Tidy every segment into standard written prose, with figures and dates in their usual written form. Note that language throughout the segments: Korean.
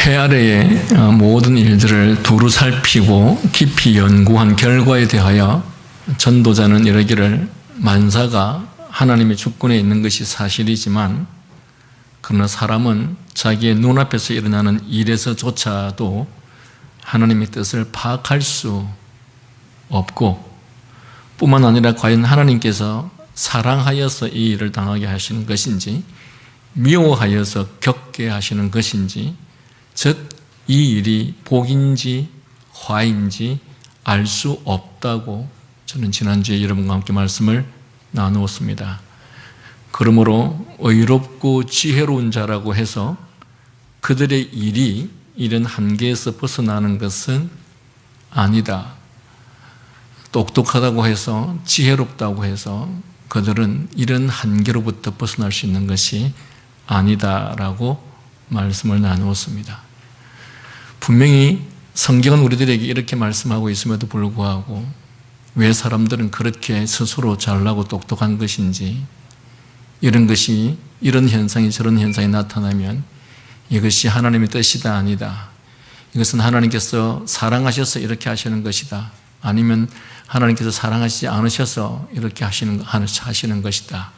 해 아래의 모든 일들을 두루 살피고 깊이 연구한 결과에 대하여 전도자는 이르기를 만사가 하나님의 주권에 있는 것이 사실이지만 그러나 사람은 자기의 눈앞에서 일어나는 일에서조차도 하나님의 뜻을 파악할 수 없고 뿐만 아니라 과연 하나님께서 사랑하여서 이 일을 당하게 하시는 것인지 미워하여서 겪게 하시는 것인지 즉 이 일이 복인지 화인지 알 수 없다고 저는 지난주에 여러분과 함께 말씀을 나누었습니다. 그러므로 의롭고 지혜로운 자라고 해서 그들의 일이 이런 한계에서 벗어나는 것은 아니다. 똑똑하다고 해서 지혜롭다고 해서 그들은 이런 한계로부터 벗어날 수 있는 것이 아니다라고 말씀을 나누었습니다. 분명히 성경은 우리들에게 이렇게 말씀하고 있음에도 불구하고 왜 사람들은 그렇게 스스로 잘나고 똑똑한 것인지 이런 현상이 저런 현상이 나타나면 이것이 하나님의 뜻이다 아니다. 이것은 하나님께서 사랑하셔서 이렇게 하시는 것이다. 아니면 하나님께서 사랑하시지 않으셔서 이렇게 하시는 것이다.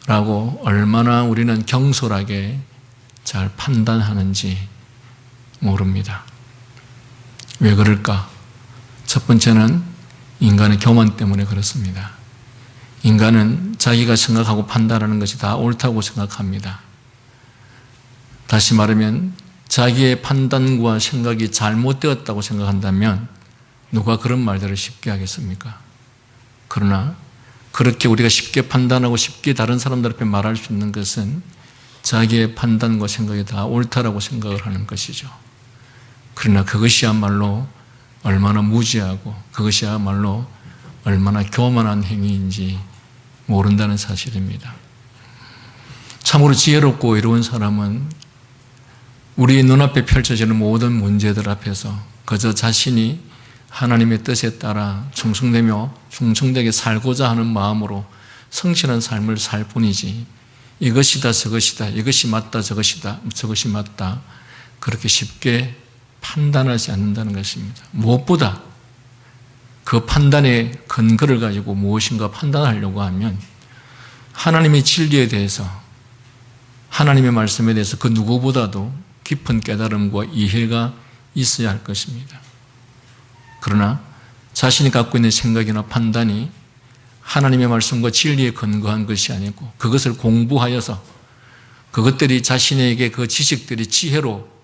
라고 얼마나 우리는 경솔하게 잘 판단하는지 모릅니다. 왜 그럴까? 첫 번째는 인간의 교만 때문에 그렇습니다. 인간은 자기가 생각하고 판단하는 것이 다 옳다고 생각합니다. 다시 말하면 자기의 판단과 생각이 잘못되었다고 생각한다면 누가 그런 말들을 쉽게 하겠습니까? 그러나 그렇게 우리가 쉽게 판단하고 쉽게 다른 사람들 앞에 말할 수 있는 것은 자기의 판단과 생각이 다 옳다라고 생각을 하는 것이죠. 그러나 그것이야말로 얼마나 무지하고 그것이야말로 얼마나 교만한 행위인지 모른다는 사실입니다. 참으로 지혜롭고 의로운 사람은 우리 눈앞에 펼쳐지는 모든 문제들 앞에서 그저 자신이 하나님의 뜻에 따라 충성되게 살고자 하는 마음으로 성실한 삶을 살 뿐이지 이것이다 저것이다 이것이 맞다 저것이 맞다 그렇게 쉽게 판단하지 않는다는 것입니다. 무엇보다 그 판단의 근거를 가지고 무엇인가 판단하려고 하면 하나님의 진리에 대해서 하나님의 말씀에 대해서 그 누구보다도 깊은 깨달음과 이해가 있어야 할 것입니다. 그러나 자신이 갖고 있는 생각이나 판단이 하나님의 말씀과 진리에 근거한 것이 아니고 그것을 공부하여서 그것들이 자신에게 그 지식들이 지혜로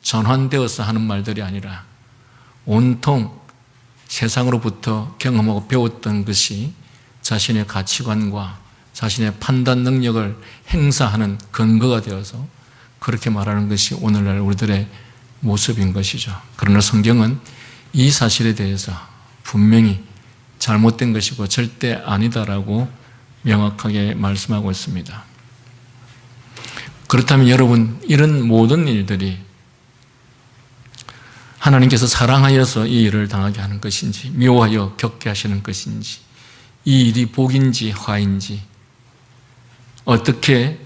전환되어서 하는 말들이 아니라 온통 세상으로부터 경험하고 배웠던 것이 자신의 가치관과 자신의 판단 능력을 행사하는 근거가 되어서 그렇게 말하는 것이 오늘날 우리들의 모습인 것이죠. 그러나 성경은 이 사실에 대해서 분명히 잘못된 것이고 절대 아니다라고 명확하게 말씀하고 있습니다. 그렇다면 여러분, 이런 모든 일들이 하나님께서 사랑하여서 이 일을 당하게 하는 것인지 미워하여 겪게 하시는 것인지 이 일이 복인지 화인지 어떻게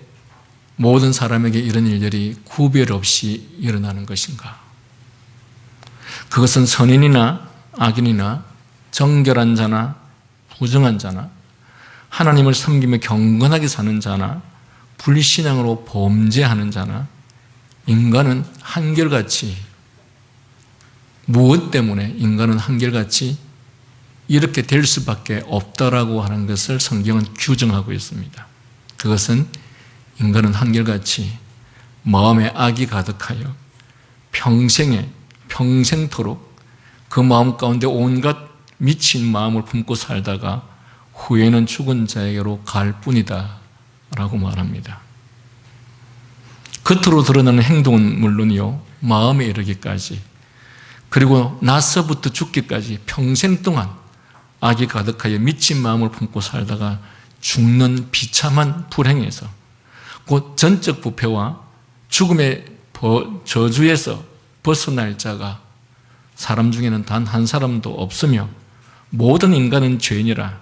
모든 사람에게 이런 일들이 구별 없이 일어나는 것인가? 그것은 선인이나 악인이나 정결한 자나 부정한 자나 하나님을 섬기며 경건하게 사는 자나 불신앙으로 범죄하는 자나 인간은 한결같이 무엇 때문에 인간은 한결같이 이렇게 될 수밖에 없다라고 하는 것을 성경은 규정하고 있습니다. 그것은 인간은 한결같이 마음에 악이 가득하여 평생토록 그 마음 가운데 온갖 미친 마음을 품고 살다가 후에는 죽은 자에게로 갈 뿐이다 라고 말합니다. 겉으로 드러나는 행동은 물론이요 마음에 이르기까지 그리고 나서부터 죽기까지 평생 동안 악이 가득하여 미친 마음을 품고 살다가 죽는 비참한 불행에서 곧 전적 부패와 죽음의 저주에서 벗어날 자가 사람 중에는 단 한 사람도 없으며 모든 인간은 죄인이라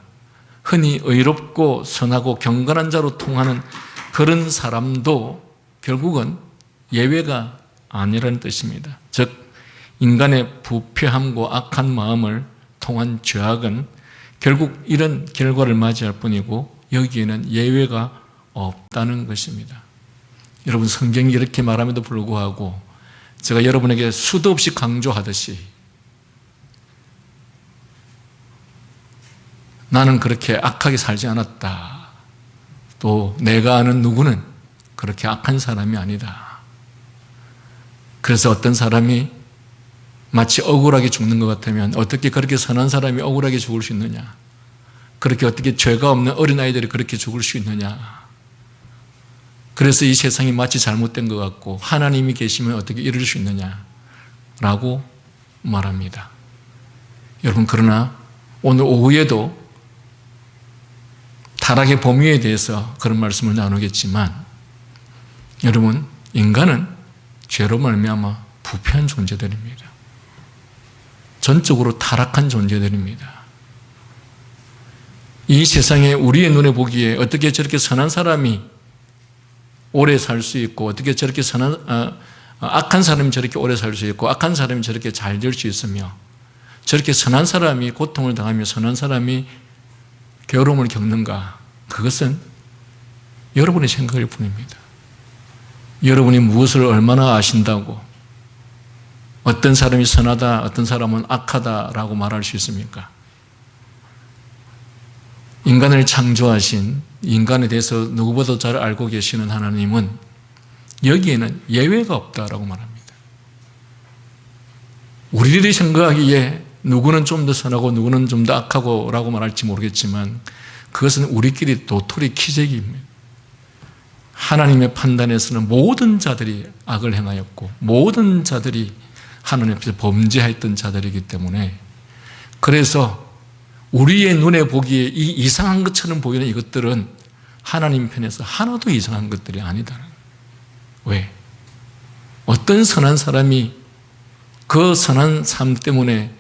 흔히 의롭고 선하고 경건한 자로 통하는 그런 사람도 결국은 예외가 아니라는 뜻입니다. 즉 인간의 부패함과 악한 마음을 통한 죄악은 결국 이런 결과를 맞이할 뿐이고 여기에는 예외가 없다는 것입니다. 여러분, 성경이 이렇게 말함에도 불구하고 제가 여러분에게 수도 없이 강조하듯이 나는 그렇게 악하게 살지 않았다. 또 내가 아는 누구는 그렇게 악한 사람이 아니다. 그래서 어떤 사람이 마치 억울하게 죽는 것 같으면 어떻게 그렇게 선한 사람이 억울하게 죽을 수 있느냐? 그렇게 어떻게 죄가 없는 어린아이들이 그렇게 죽을 수 있느냐? 그래서 이 세상이 마치 잘못된 것 같고 하나님이 계시면 어떻게 이럴 수 있느냐? 라고 말합니다. 여러분, 그러나 오늘 오후에도 타락의 범위에 대해서 그런 말씀을 나누겠지만 여러분, 인간은 죄로 말미암아 부패한 존재들입니다. 전적으로 타락한 존재들입니다. 이 세상에 우리의 눈에 보기에 어떻게 저렇게 선한 사람이 오래 살 수 있고 어떻게 저렇게 악한 사람이 저렇게 오래 살 수 있고 악한 사람이 저렇게 잘 될 수 있으며 저렇게 선한 사람이 고통을 당하며 선한 사람이 괴로움을 겪는가? 그것은 여러분의 생각일 뿐입니다. 여러분이 무엇을 얼마나 아신다고 어떤 사람이 선하다, 어떤 사람은 악하다라고 말할 수 있습니까? 인간을 창조하신, 인간에 대해서 누구보다 잘 알고 계시는 하나님은 여기에는 예외가 없다라고 말합니다. 우리들이 생각하기에 누구는 좀 더 선하고 누구는 좀 더 악하고 라고 말할지 모르겠지만 그것은 우리끼리 도토리 키재기입니다. 하나님의 판단에서는 모든 자들이 악을 행하였고 모든 자들이 하나님 앞에서 범죄했던 자들이기 때문에 그래서 우리의 눈에 보기에 이 이상한 것처럼 보이는 이것들은 하나님 편에서 하나도 이상한 것들이 아니다. 왜? 어떤 선한 사람이 그 선한 삶 때문에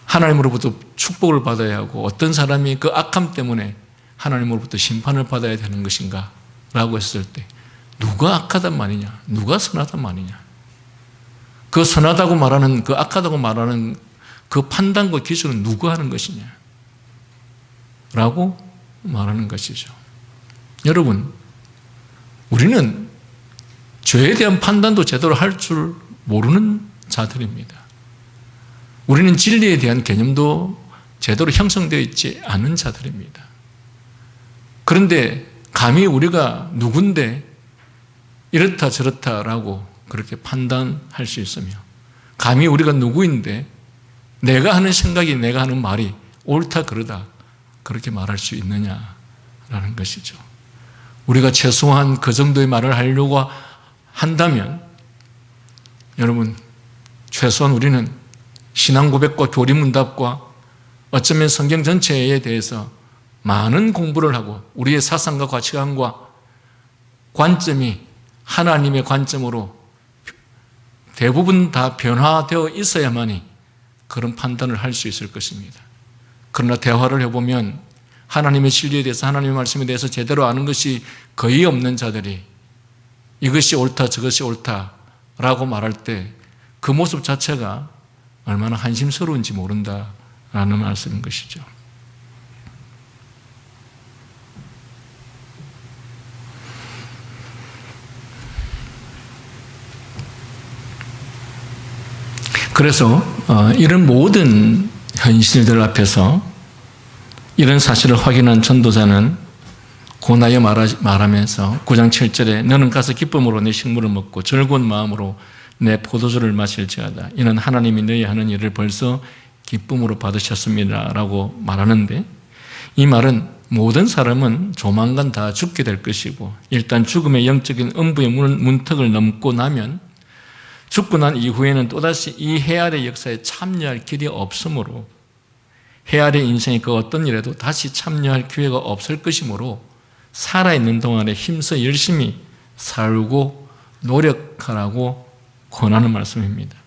하나님으로부터 축복을 받아야 하고 어떤 사람이 그 악함 때문에 하나님으로부터 심판을 받아야 되는 것인가? 라고 했을 때 누가 악하단 말이냐? 누가 선하단 말이냐? 그 선하다고 말하는, 그 악하다고 말하는 그 판단과 기준은 누가 하는 것이냐? 라고 말하는 것이죠. 여러분, 우리는 죄에 대한 판단도 제대로 할 줄 모르는 자들입니다. 우리는 진리에 대한 개념도 제대로 형성되어 있지 않은 자들입니다. 그런데 감히 우리가 누군데 이렇다 저렇다라고 그렇게 판단할 수 있으며 감히 우리가 누구인데 내가 하는 생각이 내가 하는 말이 옳다 그러다 그렇게 말할 수 있느냐라는 것이죠. 우리가 최소한 그 정도의 말을 하려고 한다면 여러분 최소한 우리는 신앙 고백과 교리문답과 어쩌면 성경 전체에 대해서 많은 공부를 하고 우리의 사상과 가치관과 관점이 하나님의 관점으로 대부분 다 변화되어 있어야만이 그런 판단을 할 수 있을 것입니다. 그러나 대화를 해보면 하나님의 진리에 대해서 하나님의 말씀에 대해서 제대로 아는 것이 거의 없는 자들이 이것이 옳다 저것이 옳다라고 말할 때 그 모습 자체가 얼마나 한심스러운지 모른다라는 말씀인 것이죠. 그래서 이런 모든 현실들 앞에서 이런 사실을 확인한 전도자는 고나여 말하면서 9장 7절에 너는 가서 기쁨으로 내 식물을 먹고 즐거운 마음으로 내 포도주를 마실지어다. 이는 하나님이 너희 하는 일을 벌써 기쁨으로 받으셨습니다 라고 말하는데 이 말은 모든 사람은 조만간 다 죽게 될 것이고 일단 죽음의 영적인 음부의 문턱을 넘고 나면 죽고 난 이후에는 또다시 이 해아래 역사에 참여할 길이 없으므로 해아래 인생의 그 어떤 일에도 다시 참여할 기회가 없을 것이므로 살아있는 동안에 힘써 열심히 살고 노력하라고 권하는 말씀입니다.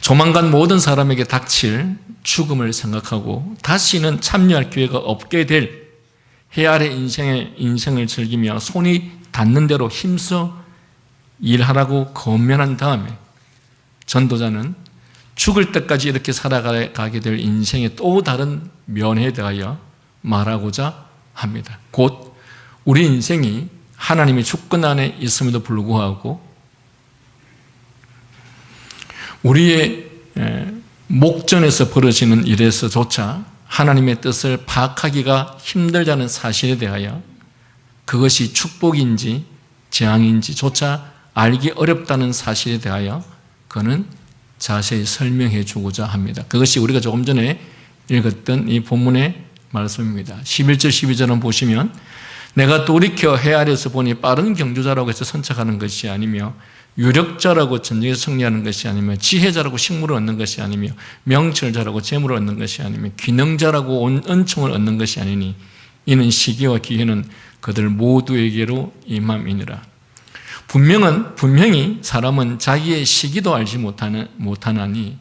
조만간 모든 사람에게 닥칠 죽음을 생각하고 다시는 참여할 기회가 없게 될 해아래 인생을 즐기며 손이 닿는 대로 힘써 일하라고 권면한 다음에 전도자는 죽을 때까지 이렇게 살아가게 될 인생의 또 다른 면에 대하여 말하고자 합니다. 곧 우리 인생이 하나님의 주권 안에 있음에도 불구하고 우리의 목전에서 벌어지는 일에서조차 하나님의 뜻을 파악하기가 힘들다는 사실에 대하여 그것이 축복인지 재앙인지조차 알기 어렵다는 사실에 대하여 그는 자세히 설명해 주고자 합니다. 그것이 우리가 조금 전에 읽었던 이 본문의 말씀입니다. 11절 12절은 보시면 내가 돌이켜 해 아래에서 보니 빠른 경주자라고 해서 선착하는 것이 아니며 유력자라고 전쟁에서 승리하는 것이 아니며 지혜자라고 식물을 얻는 것이 아니며 명철자라고 재물을 얻는 것이 아니며 귀능자라고 은총을 얻는 것이 아니니 이는 시기와 기회는 그들 모두에게로 임함이니라. 분명히 사람은 자기의 시기도 알지 못하나니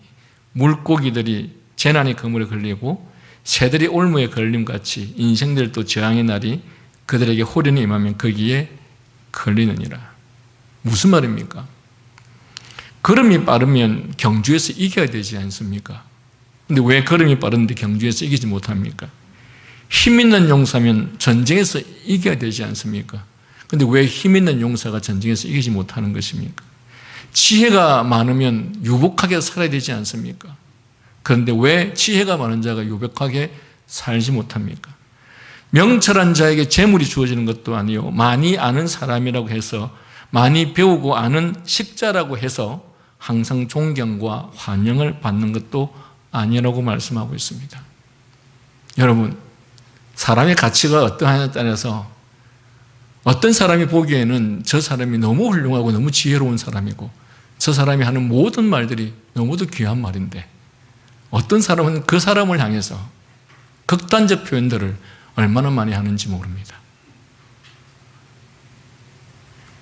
물고기들이 재난의 그물에 걸리고 새들이 올무에 걸림같이 인생들도 재앙의 날이 그들에게 홀연히 임하면 거기에 걸리느니라. 무슨 말입니까? 걸음이 빠르면 경주에서 이겨야 되지 않습니까? 근데 왜 걸음이 빠른데 경주에서 이기지 못합니까? 힘 있는 용사면 전쟁에서 이겨야 되지 않습니까? 근데 왜 힘 있는 용사가 전쟁에서 이기지 못하는 것입니까? 지혜가 많으면 유복하게 살아야 되지 않습니까? 그런데 왜 지혜가 많은 자가 유복하게 살지 못합니까? 명철한 자에게 재물이 주어지는 것도 아니요 많이 아는 사람이라고 해서 많이 배우고 아는 식자라고 해서 항상 존경과 환영을 받는 것도 아니라고 말씀하고 있습니다. 여러분, 사람의 가치가 어떠하냐에 따라서 어떤 사람이 보기에는 저 사람이 너무 훌륭하고 너무 지혜로운 사람이고 저 사람이 하는 모든 말들이 너무도 귀한 말인데 어떤 사람은 그 사람을 향해서 극단적 표현들을 얼마나 많이 하는지 모릅니다.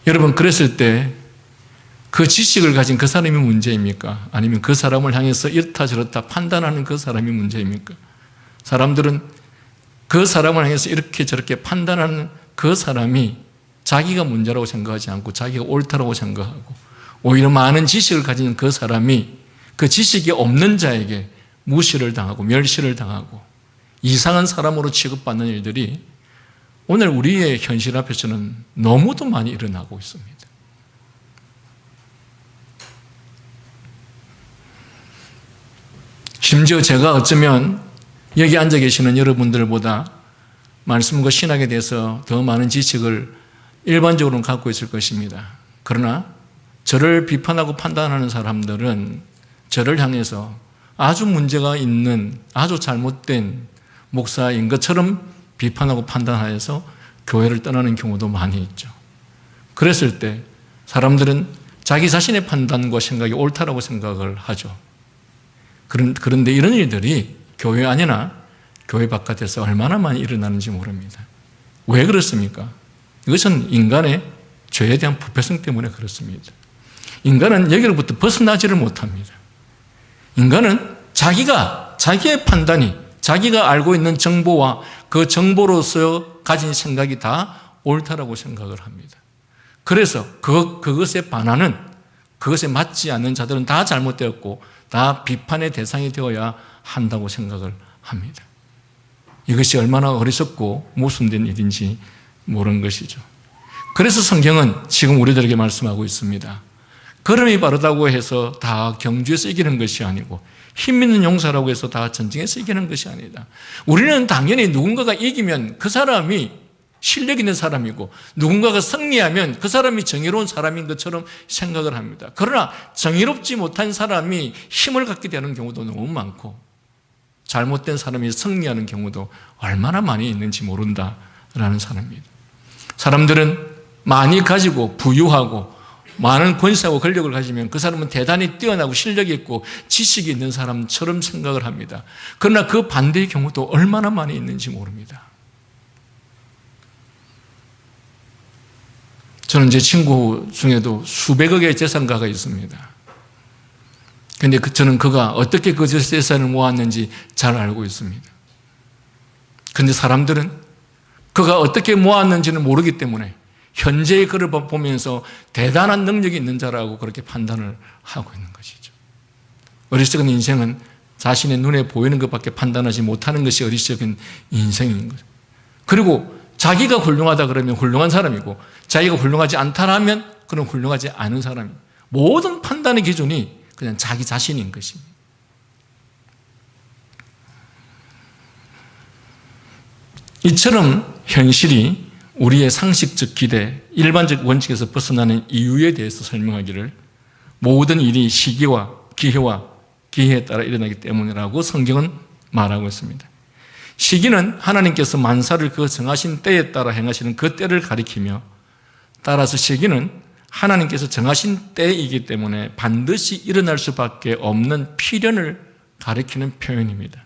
여러분, 그랬을 때 그 지식을 가진 그 사람이 문제입니까? 아니면 그 사람을 향해서 이렇다 저렇다 판단하는 그 사람이 문제입니까? 사람들은 그 사람을 향해서 이렇게 저렇게 판단하는 그 사람이 자기가 문제라고 생각하지 않고 자기가 옳다라고 생각하고 오히려 많은 지식을 가진 그 사람이 그 지식이 없는 자에게 무시를 당하고 멸시를 당하고 이상한 사람으로 취급받는 일들이 오늘 우리의 현실 앞에서는 너무도 많이 일어나고 있습니다. 심지어 제가 어쩌면 여기 앉아 계시는 여러분들보다 말씀과 신학에 대해서 더 많은 지식을 일반적으로는 갖고 있을 것입니다. 그러나 저를 비판하고 판단하는 사람들은 저를 향해서 아주 문제가 있는 아주 잘못된 목사인 것처럼 비판하고 판단하여서 교회를 떠나는 경우도 많이 있죠. 그랬을 때 사람들은 자기 자신의 판단과 생각이 옳다라고 생각을 하죠. 그런데 이런 일들이 교회 안이나 교회 바깥에서 얼마나 많이 일어나는지 모릅니다. 왜 그렇습니까? 이것은 인간의 죄에 대한 부패성 때문에 그렇습니다. 인간은 여기로부터 벗어나지를 못합니다. 인간은 자기의 판단이 자기가 알고 있는 정보와 그 정보로서 가진 생각이 다 옳다라고 생각을 합니다. 그래서 그것에 반하는, 그것에 맞지 않는 자들은 다 잘못되었고 다 비판의 대상이 되어야 한다고 생각을 합니다. 이것이 얼마나 어리석고 모순된 일인지 모르는 것이죠. 그래서 성경은 지금 우리들에게 말씀하고 있습니다. 걸음이 빠르다고 해서 다 경주에서 이기는 것이 아니고 힘 있는 용사라고 해서 다 전쟁에서 이기는 것이 아니다. 우리는 당연히 누군가가 이기면 그 사람이 실력 있는 사람이고 누군가가 승리하면 그 사람이 정의로운 사람인 것처럼 생각을 합니다. 그러나 정의롭지 못한 사람이 힘을 갖게 되는 경우도 너무 많고 잘못된 사람이 승리하는 경우도 얼마나 많이 있는지 모른다라는 사람입니다. 사람들은 많이 가지고 부유하고 많은 권세하고 권력을 가지면 그 사람은 대단히 뛰어나고 실력이 있고 지식이 있는 사람처럼 생각을 합니다. 그러나 그 반대의 경우도 얼마나 많이 있는지 모릅니다. 저는 제 친구 중에도 수백억의 재산가가 있습니다. 그런데 저는 그가 어떻게 그 재산을 모았는지 잘 알고 있습니다. 그런데 사람들은 그가 어떻게 모았는지는 모르기 때문에 현재의 그를 보면서 대단한 능력이 있는 자라고 그렇게 판단을 하고 있는 것이죠. 어리석은 인생은 자신의 눈에 보이는 것밖에 판단하지 못하는 것이 어리석은 인생인 거죠. 그리고 자기가 훌륭하다 그러면 훌륭한 사람이고, 자기가 훌륭하지 않다라면 그는 훌륭하지 않은 사람입니다. 모든 판단의 기준이 그냥 자기 자신인 것입니다. 이처럼 현실이 우리의 상식적 기대, 일반적 원칙에서 벗어나는 이유에 대해서 설명하기를 모든 일이 시기와 기회와 기회에 따라 일어나기 때문이라고 성경은 말하고 있습니다. 시기는 하나님께서 만사를 그 정하신 때에 따라 행하시는 그 때를 가리키며, 따라서 시기는 하나님께서 정하신 때이기 때문에 반드시 일어날 수밖에 없는 필연을 가리키는 표현입니다.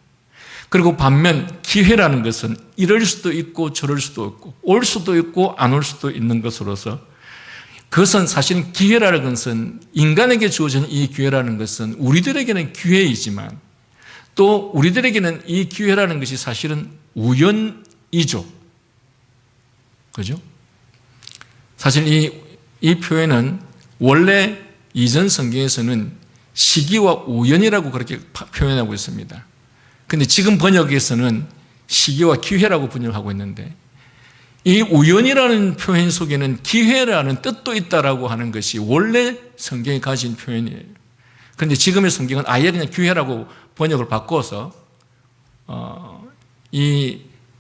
그리고 반면 기회라는 것은 이럴 수도 있고 저럴 수도 있고 올 수도 있고 안 올 수도 있는 것으로서, 그것은 사실은 기회라는 것은, 인간에게 주어진 이 기회라는 것은 우리들에게는 기회이지만 또 우리들에게는 이 기회라는 것이 사실은 우연이죠. 그죠? 사실 이 표현은 원래 이전 성경에서는 시기와 우연이라고 그렇게 표현하고 있습니다. 근데 지금 번역에서는 시기와 기회라고 번역하고 있는데, 이 우연이라는 표현 속에는 기회라는 뜻도 있다라고 하는 것이 원래 성경이 가진 표현이에요. 그런데 지금의 성경은 아예 그냥 기회라고 번역을 바꿔서 이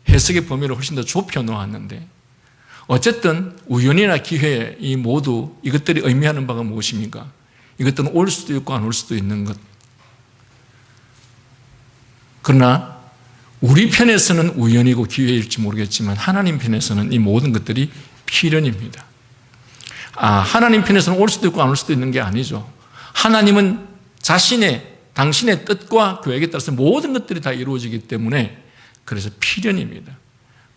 해석의 범위를 훨씬 더 좁혀 놓았는데, 어쨌든 우연이나 기회 이 모두 이것들이 의미하는 바가 무엇입니까? 이것들은 올 수도 있고 안 올 수도 있는 것. 그러나 우리 편에서는 우연이고 기회일지 모르겠지만 하나님 편에서는 이 모든 것들이 필연입니다. 하나님 편에서는 올 수도 있고 안 올 수도 있는 게 아니죠. 하나님은 당신의 뜻과 계획에 따라서 모든 것들이 다 이루어지기 때문에 그래서 필연입니다.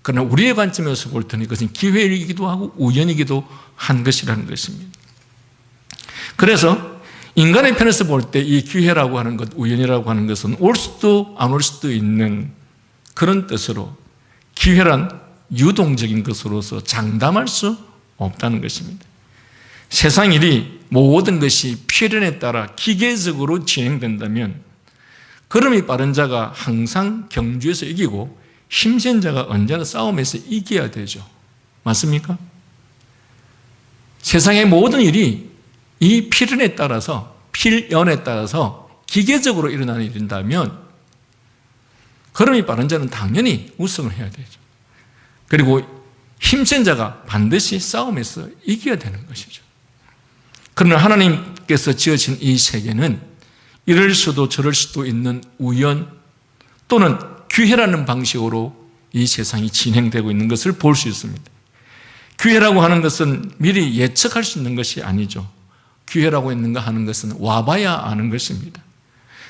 그러나 우리의 관점에서 볼 때는 그것은 기회이기도 하고 우연이기도 한 것이라는 것입니다. 그래서 인간의 편에서 볼 때 이 기회라고 하는 것, 우연이라고 하는 것은 올 수도 안 올 수도 있는 그런 뜻으로, 기회란 유동적인 것으로서 장담할 수 없다는 것입니다. 세상 일이 모든 것이 필연에 따라 기계적으로 진행된다면 걸음이 빠른 자가 항상 경주에서 이기고 힘센 자가 언제나 싸움에서 이겨야 되죠. 맞습니까? 세상의 모든 일이 이 필연에 따라서, 필연에 따라서 기계적으로 일어나는 일인다면 걸음이 빠른 자는 당연히 우승을 해야 되죠. 그리고 힘센 자가 반드시 싸움에서 이겨야 되는 것이죠. 그러나 하나님께서 지어진 이 세계는 이럴 수도 저럴 수도 있는 우연 또는 기회라는 방식으로 이 세상이 진행되고 있는 것을 볼 수 있습니다. 기회라고 하는 것은 미리 예측할 수 있는 것이 아니죠. 기회라고 있는가 하는 것은 와봐야 아는 것입니다.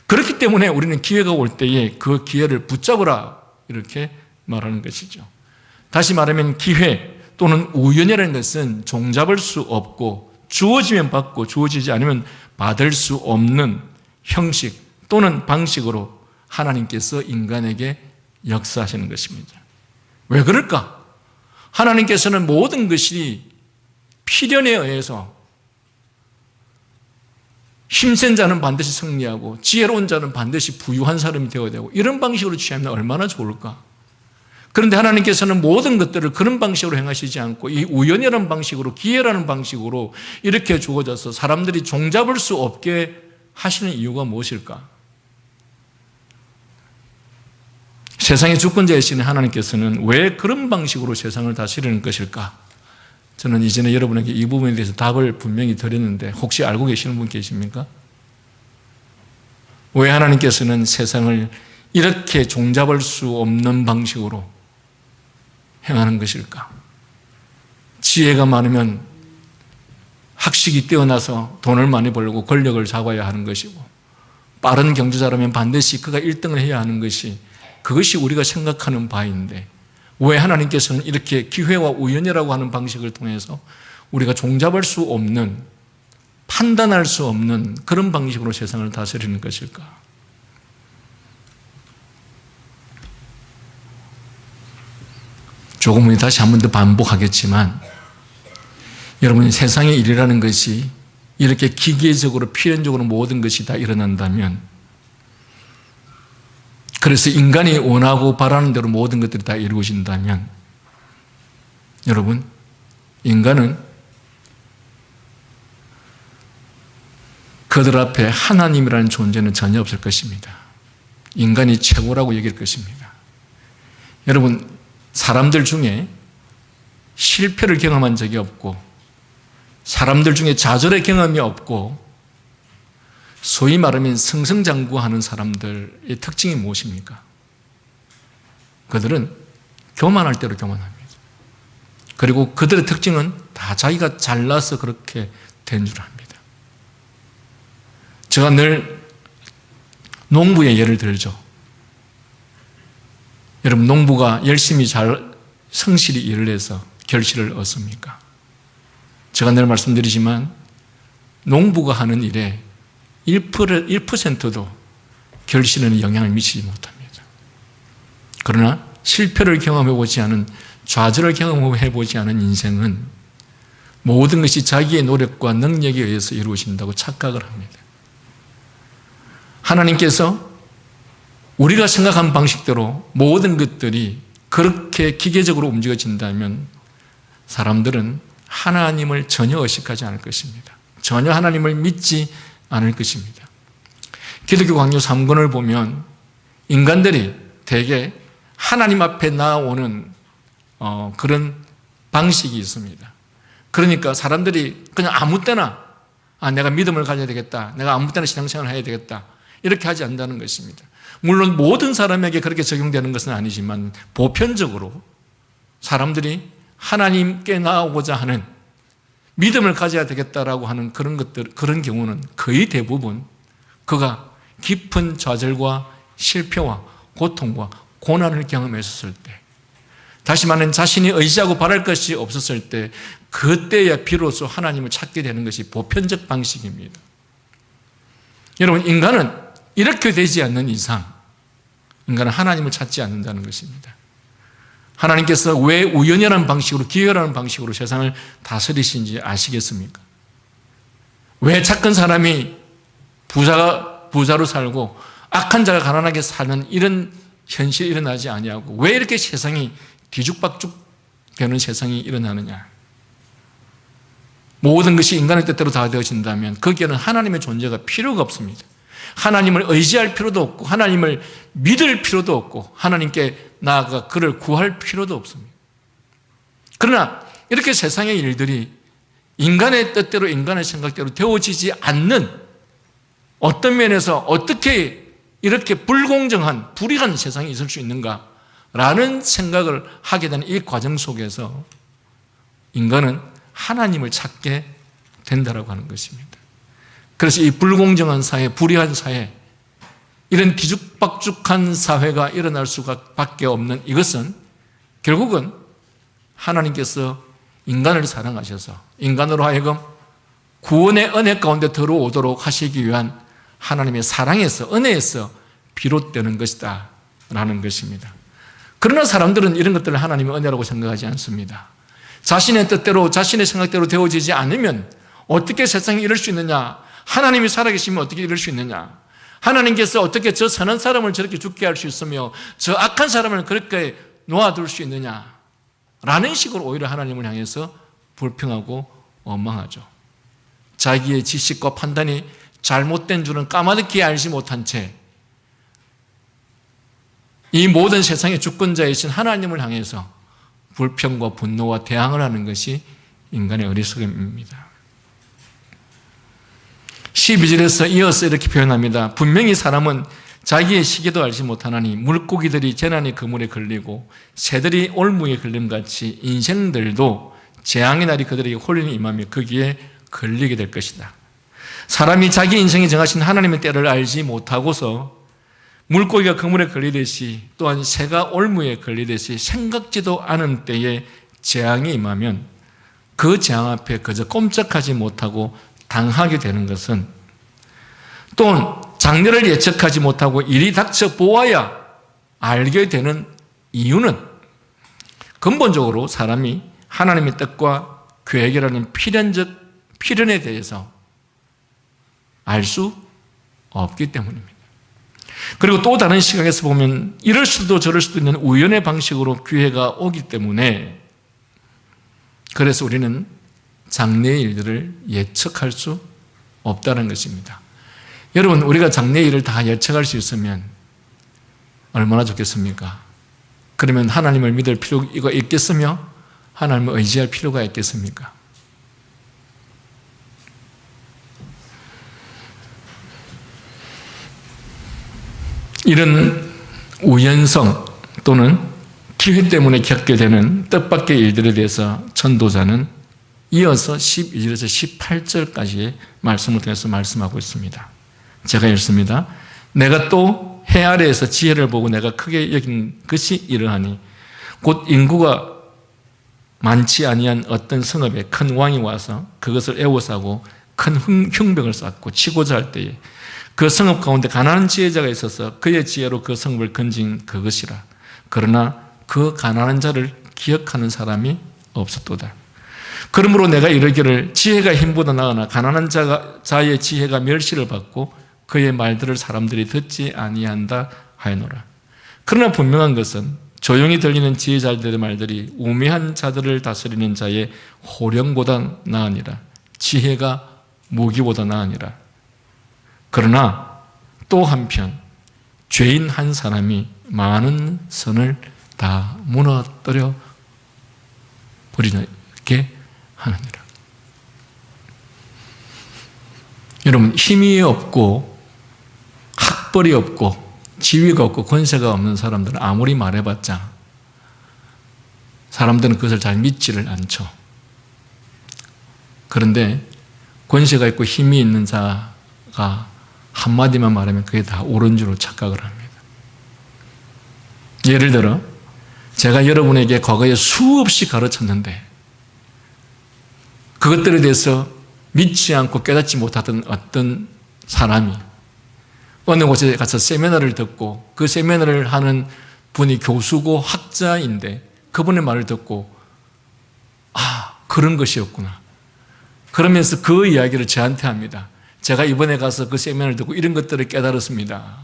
그렇기 때문에 우리는 기회가 올 때에 그 기회를 붙잡으라 이렇게 말하는 것이죠. 다시 말하면 기회 또는 우연이라는 것은 종잡을 수 없고 주어지면 받고 주어지지 않으면 받을 수 없는 형식 또는 방식으로 하나님께서 인간에게 역사하시는 것입니다. 왜 그럴까? 하나님께서는 모든 것이 필연에 의해서 힘센 자는 반드시 승리하고 지혜로운 자는 반드시 부유한 사람이 되어야 되고 이런 방식으로 취하면 얼마나 좋을까? 그런데 하나님께서는 모든 것들을 그런 방식으로 행하시지 않고 이 우연이라는 방식으로, 기회라는 방식으로 이렇게 주어져서 사람들이 종잡을 수 없게 하시는 이유가 무엇일까? 세상의 주권자이신 하나님께서는 왜 그런 방식으로 세상을 다스리는 것일까? 저는 이전에 여러분에게 이 부분에 대해서 답을 분명히 드렸는데 혹시 알고 계시는 분 계십니까? 왜 하나님께서는 세상을 이렇게 종잡을 수 없는 방식으로 행하는 것일까? 지혜가 많으면 학식이 뛰어나서 돈을 많이 벌고 권력을 잡아야 하는 것이고, 빠른 경제자라면 반드시 그가 1등을 해야 하는 것이, 그것이 우리가 생각하는 바인데 왜 하나님께서는 이렇게 기회와 우연이라고 하는 방식을 통해서 우리가 종잡을 수 없는, 판단할 수 없는 그런 방식으로 세상을 다스리는 것일까? 조금 다시 한 번 더 반복하겠지만 여러분, 세상의 일이라는 것이 이렇게 기계적으로 필연적으로 모든 것이 다 일어난다면, 그래서 인간이 원하고 바라는 대로 모든 것들이 다 이루어진다면, 여러분, 인간은 그들 앞에 하나님이라는 존재는 전혀 없을 것입니다. 인간이 최고라고 여길 것입니다. 여러분, 사람들 중에 실패를 경험한 적이 없고, 사람들 중에 좌절의 경험이 없고, 소위 말하면 승승장구하는 사람들의 특징이 무엇입니까? 그들은 교만할 대로 교만합니다. 그리고 그들의 특징은 다 자기가 잘나서 그렇게 된 줄 압니다. 제가 늘 농부의 예를 들죠. 여러분, 농부가 열심히 잘 성실히 일을 해서 결실을 얻습니까? 제가 늘 말씀드리지만 농부가 하는 일에 1%도 결실에는 영향을 미치지 못합니다. 그러나 실패를 경험해보지 않은, 좌절을 경험해보지 않은 인생은 모든 것이 자기의 노력과 능력에 의해서 이루어진다고 착각을 합니다. 하나님께서 우리가 생각한 방식대로 모든 것들이 그렇게 기계적으로 움직여진다면 사람들은 하나님을 전혀 의식하지 않을 것입니다. 전혀 하나님을 믿지 않을 것입니다. 기독교 강요 3권을 보면 인간들이 대개 하나님 앞에 나아오는 그런 방식이 있습니다. 그러니까 사람들이 그냥 아무 때나 내가 믿음을 가져야 되겠다, 내가 아무 때나 신앙생활을 해야 되겠다, 이렇게 하지 않는다는 것입니다. 물론 모든 사람에게 그렇게 적용되는 것은 아니지만 보편적으로 사람들이 하나님께 나아오고자 하는, 믿음을 가져야 되겠다라고 하는 그런 경우는 거의 대부분 그가 깊은 좌절과 실패와 고통과 고난을 경험했었을 때, 다시 말하면 자신이 의지하고 바랄 것이 없었을 때, 그때야 비로소 하나님을 찾게 되는 것이 보편적 방식입니다. 여러분, 인간은 이렇게 되지 않는 이상 인간은 하나님을 찾지 않는다는 것입니다. 하나님께서 왜 우연이라는 방식으로, 기회라는 방식으로 세상을 다스리신지 아시겠습니까? 왜 착한 사람이 부자로 살고 악한 자가 가난하게 사는 이런 현실이 일어나지 아니하고, 왜 이렇게 세상이 뒤죽박죽 되는 세상이 일어나느냐? 모든 것이 인간의 뜻대로 다 되어진다면 거기에는 하나님의 존재가 필요가 없습니다. 하나님을 의지할 필요도 없고, 하나님을 믿을 필요도 없고, 하나님께 나아가 그를 구할 필요도 없습니다. 그러나 이렇게 세상의 일들이 인간의 뜻대로, 인간의 생각대로 되어지지 않는, 어떤 면에서 어떻게 이렇게 불공정한, 불의한 세상이 있을 수 있는가라는 생각을 하게 되는 이 과정 속에서 인간은 하나님을 찾게 된다라고 하는 것입니다. 그래서 이 불공정한 사회, 불의한 사회, 이런 뒤죽박죽한 사회가 일어날 수밖에 없는 이것은 결국은 하나님께서 인간을 사랑하셔서 인간으로 하여금 구원의 은혜 가운데 들어오도록 하시기 위한 하나님의 사랑에서, 은혜에서 비롯되는 것이다 라는 것입니다. 그러나 사람들은 이런 것들을 하나님의 은혜라고 생각하지 않습니다. 자신의 뜻대로, 자신의 생각대로 되어지지 않으면 어떻게 세상에 이럴 수 있느냐, 하나님이 살아계시면 어떻게 이럴 수 있느냐, 하나님께서 어떻게 저 선한 사람을 저렇게 죽게 할 수 있으며 저 악한 사람을 그렇게 놓아둘 수 있느냐 라는 식으로 오히려 하나님을 향해서 불평하고 원망하죠. 자기의 지식과 판단이 잘못된 줄은 까마득히 알지 못한 채 이 모든 세상의 주권자이신 하나님을 향해서 불평과 분노와 대항을 하는 것이 인간의 어리석음입니다. 12절에서 이어서 이렇게 표현합니다. 분명히 사람은 자기의 시기도 알지 못하나니 물고기들이 재난의 그물에 걸리고 새들이 올무에 걸림같이 인생들도 재앙의 날이 그들에게 홀리는 임하며 거기에 걸리게 될 것이다. 사람이 자기 인생에 정하신 하나님의 때를 알지 못하고서 물고기가 그물에 걸리듯이, 또한 새가 올무에 걸리듯이 생각지도 않은 때에 재앙이 임하면 그 재앙 앞에 그저 꼼짝하지 못하고 당하게 되는 것은, 또는 장래를 예측하지 못하고 일이 닥쳐 보아야 알게 되는 이유는 근본적으로 사람이 하나님의 뜻과 교회라는 필연에 대해서 알 수 없기 때문입니다. 그리고 또 다른 시각에서 보면 이럴 수도 저럴 수도 있는 우연의 방식으로 기회가 오기 때문에 그래서 우리는 장래의 일들을 예측할 수 없다는 것입니다. 여러분, 우리가 장래의 일을 다 예측할 수 있으면 얼마나 좋겠습니까? 그러면 하나님을 믿을 필요가 있겠으며 하나님을 의지할 필요가 있겠습니까? 이런 우연성 또는 기회 때문에 겪게 되는 뜻밖의 일들에 대해서 전도자는 이어서 12절에서 18절까지의 말씀을 통해서 말씀하고 있습니다. 제가 읽습니다. 내가 또 해 아래에서 지혜를 보고 내가 크게 여긴 것이 이러하니 곧 인구가 많지 아니한 어떤 성읍에 큰 왕이 와서 그것을 애워싸고 큰 흉병을 쌓고 치고자 할 때에 그 성읍 가운데 가난한 지혜자가 있어서 그의 지혜로 그 성읍을 건진 그것이라. 그러나 그 가난한 자를 기억하는 사람이 없었도다. 그러므로 내가 이르기를 지혜가 힘보다 나으나 가난한 자의 지혜가 멸시를 받고 그의 말들을 사람들이 듣지 아니한다 하여노라. 그러나 분명한 것은 조용히 들리는 지혜자들의 말들이 우매한 자들을 다스리는 자의 호령보다 나으니라. 지혜가 무기보다 나으니라. 그러나 또 한편 죄인 한 사람이 많은 선을 다 무너뜨려 버리게 하느니라. 여러분, 힘이 없고 학벌이 없고 지위가 없고 권세가 없는 사람들은 아무리 말해봤자 사람들은 그것을 잘 믿지를 않죠. 그런데 권세가 있고 힘이 있는 자가 한마디만 말하면 그게 다 옳은 줄로 착각을 합니다. 예를 들어 제가 여러분에게 과거에 수없이 가르쳤는데 그것들에 대해서 믿지 않고 깨닫지 못하던 어떤 사람이 어느 곳에 가서 세미나를 듣고 그 세미나를 하는 분이 교수고 학자인데 그분의 말을 듣고 그런 것이었구나. 그러면서 그 이야기를 저한테 합니다. 제가 이번에 가서 그 세미나를 듣고 이런 것들을 깨달았습니다.